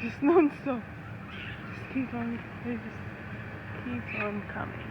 just non-stop. Just keep on, they just keep on coming.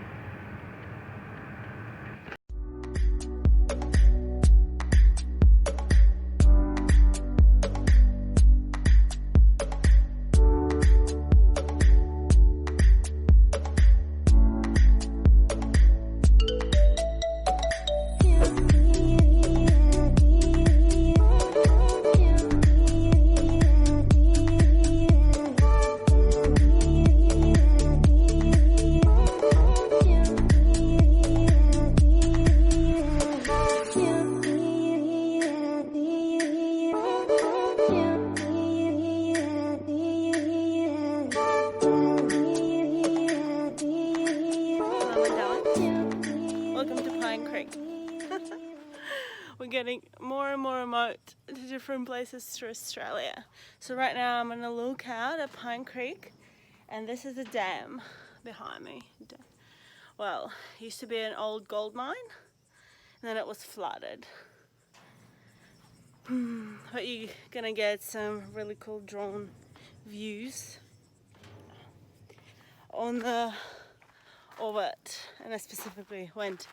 We're getting more and more remote to different places through Australia. So right now I'm on a lookout at Pine Creek, and this is a dam behind me. Well, it used to be an old gold mine, and then it was flooded. But you're gonna get some really cool drone views on the orbit, and I specifically went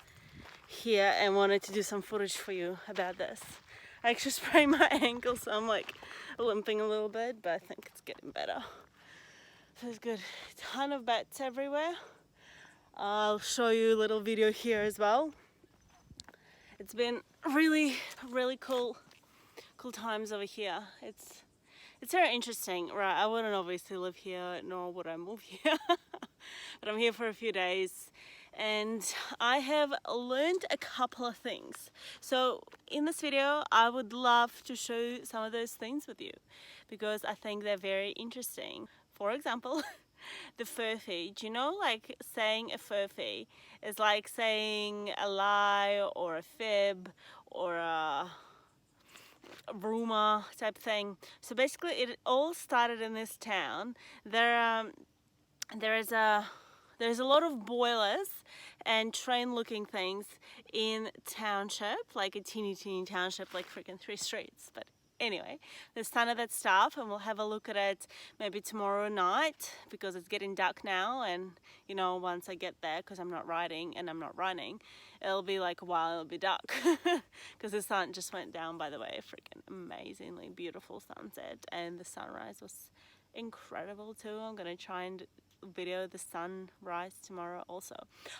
here and wanted to do some footage for you about this. I actually sprained my ankle, so I'm like limping a little bit, but I think it's getting better. So it's good. Ton of bats everywhere. I'll show you a little video here as well. It's been really cool times over here. It's very interesting, right? I wouldn't obviously live here, nor would I move here. But I'm here for a few days, and I have learned a couple of things. So in this video, I would love to show some of those things with you, because I think they're very interesting. For example, the furphy. Do you know, like, saying a furphy is like saying a lie or a fib or a rumor type thing. So basically it all started in this town. There's a lot of boilers and train looking things in township, like a teeny township, like freaking 3 streets. But anyway, there's ton of that stuff, and we'll have a look at it maybe tomorrow night, because it's getting dark now, and you know, once I get there, because I'm not riding and I'm not running, it'll be like a while, it'll be dark because the sun just went down, by the way. Freaking amazingly beautiful sunset, and the sunrise was incredible too. I'm gonna try and video the sunrise tomorrow also.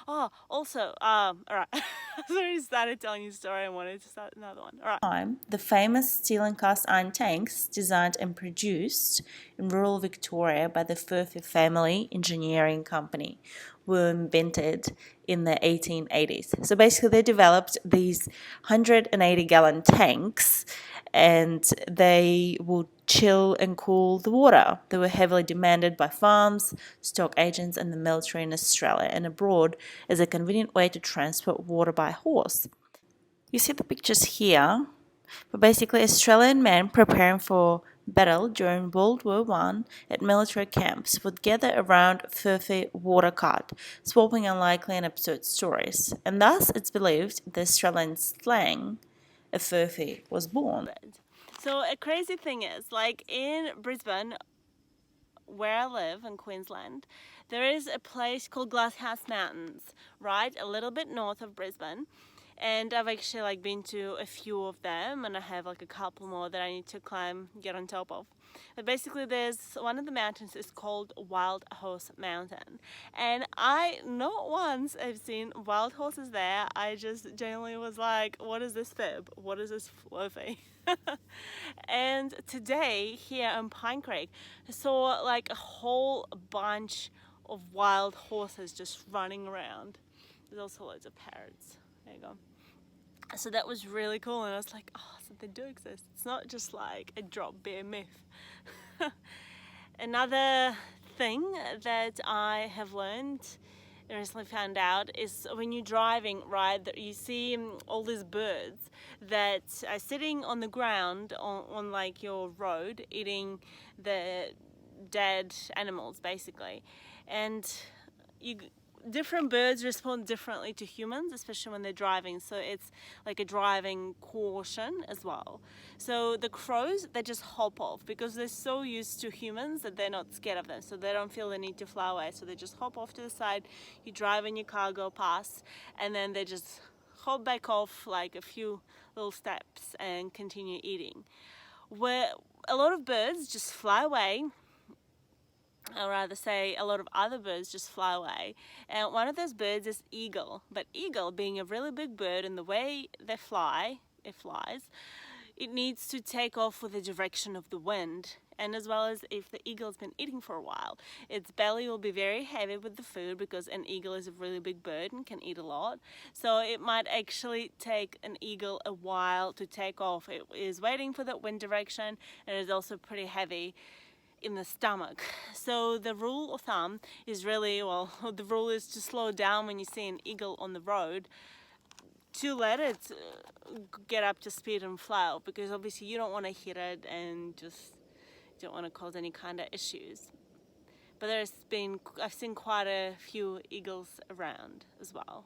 Oh, also, all right. I already started telling you a story. I wanted to start another one. All right. The famous steel and cast iron tanks, designed and produced in rural Victoria by the Furphy family engineering company, were invented in the 1880s. So basically they developed these 180-gallon tanks, and they would chill and cool the water. They were heavily demanded by farms, stock agents, and the military in Australia and abroad as a convenient way to transport water by horse. You see the pictures here, but basically Australian men preparing for battle during World War I at military camps would gather around Furphy water cart, swapping unlikely and absurd stories, and thus it's believed the Australian slang, a Furphy, was born. So a crazy thing is, like in Brisbane, where I live in Queensland, there is a place called Glasshouse Mountains, right, a little bit north of Brisbane. And I've actually like been to a few of them, and I have like a couple more that I need to climb, get on top of. But basically there's one of the mountains is called Wild Horse Mountain, and I not once have seen wild horses there. I just genuinely was like, what is this fib? What is this fluffy? And today here in Pine Creek I saw like a whole bunch of wild horses just running around. There's also loads of parrots. There you go. So that was really cool, and I was like, oh, so they do exist. It's not just like a drop bear myth. Another thing that I have learned and recently found out is when you're driving, right, that you see all these birds that are sitting on the ground on like your road, eating the dead animals basically, and different birds respond differently to humans, especially when they're driving. So it's like a driving caution as well. So the crows, they just hop off because they're so used to humans that they're not scared of them. So they don't feel the need to fly away. So they just hop off to the side. You drive in your car, go past, and then they just hop back off like a few little steps and continue eating. Where a lot of birds just fly away, or rather say a lot of other birds just fly away, and one of those birds is eagle. But eagle, being a really big bird, and the way they fly, it flies, it needs to take off with the direction of the wind. And as well as if the eagle's been eating for a while, its belly will be very heavy with the food because an eagle is a really big bird and can eat a lot. So it might actually take an eagle a while to take off. It is waiting for that wind direction, and it is also pretty heavy in the stomach. So the rule of thumb is really, well, the rule is to slow down when you see an eagle on the road, to let it get up to speed and fly out, because obviously you don't want to hit it and just don't want to cause any kind of issues. But I've seen quite a few eagles around as well.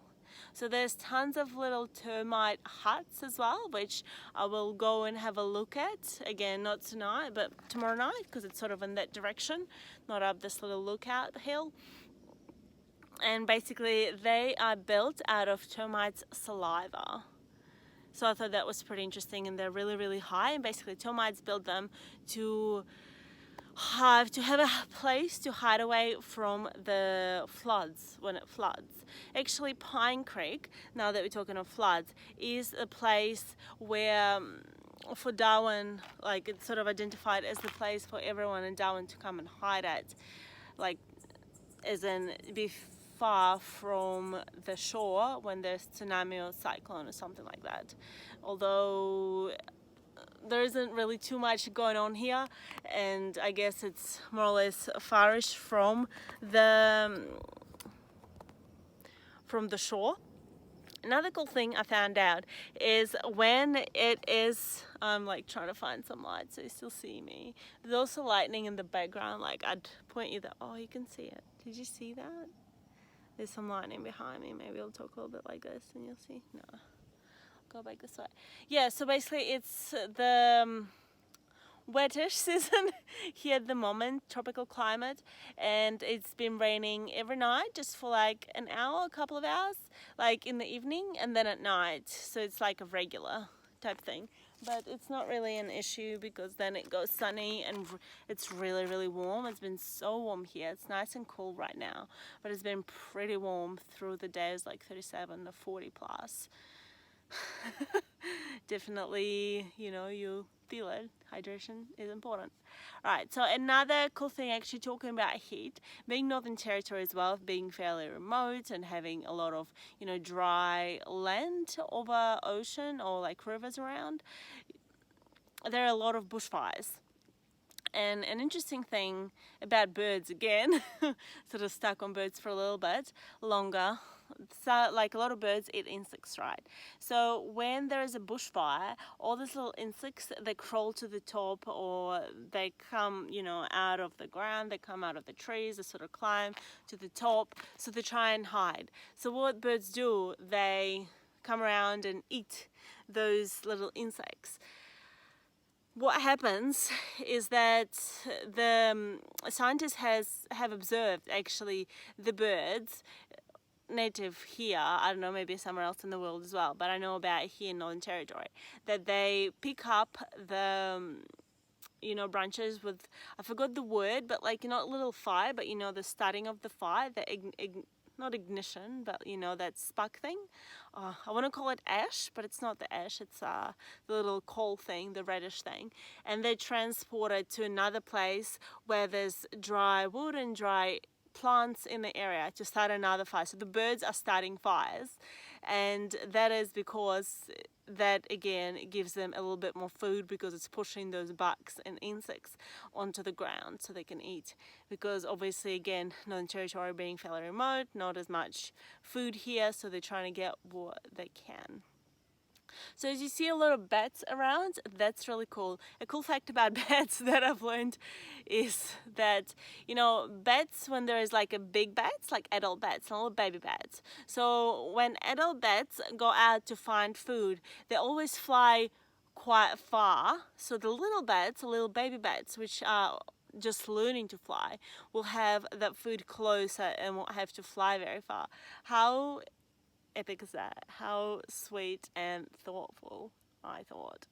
So there's tons of little termite huts as well, which I will go and have a look at. Again, not tonight, but tomorrow night, because it's sort of in that direction, not up this little lookout hill. And basically they are built out of termites' saliva. So I thought that was pretty interesting, and they're really, really high. And basically termites build them to have a place to hide away from the floods when it floods. Actually, Pine Creek, now that we're talking of floods, is a place where for Darwin, like it's sort of identified as the place for everyone in Darwin to come and hide at, like as in be far from the shore when there's tsunami or cyclone or something like that. Although there isn't really too much going on here, and I guess it's more or less farish from the shore. Another cool thing I found out is when it is, I'm like trying to find some light so you still see me. There's also lightning in the background, like I'd point you that, oh, you can see it. Did you see that? There's some lightning behind me. Maybe I'll talk a little bit like this and you'll see. No. Go back this way. Yeah, so basically it's the wettish season here at the moment, tropical climate, and it's been raining every night just for like an hour, a couple of hours, like in the evening and then at night. So it's like a regular type thing. But it's not really an issue because then it goes sunny and it's really, really warm. It's been so warm here. It's nice and cool right now, but it's been pretty warm through the days, like 37 to 40 plus. Definitely, you feel it. Hydration is important. Right, so another cool thing, actually talking about heat, being Northern Territory as well, being fairly remote and having a lot of, dry land over ocean or like rivers around, there are a lot of bushfires. And an interesting thing about birds, again, sort of stuck on birds for a little bit longer. So, like a lot of birds eat insects, right? So when there is a bushfire, all these little insects, they crawl to the top, or they come, out of the ground, they come out of the trees, they sort of climb to the top, so they try and hide. So what birds do, they come around and eat those little insects. What happens is that the scientists have observed actually the birds native here, I don't know, maybe somewhere else in the world as well, but I know about here in Northern Territory, that they pick up the branches with, I forgot the word, but like not little fire, but the starting of the fire, the not ignition, but that spark thing. I want to call it ash, but it's not the ash, it's the little coal thing, the reddish thing. And they transport it to another place where there's dry wood and dry plants in the area to start another fire. So the birds are starting fires, and that is because that again gives them a little bit more food, because it's pushing those bugs and insects onto the ground so they can eat. Because obviously, again, Northern Territory being fairly remote, not as much food here, so they're trying to get what they can. So as you see a lot of bats around, that's really cool. A cool fact about bats that I've learned is that, bats, when there is like a big bats, like adult bats, and little baby bats. So when adult bats go out to find food, they always fly quite far. So the little bats, the little baby bats, which are just learning to fly, will have that food closer and won't have to fly very far. How epic is that? How sweet and thoughtful, I thought.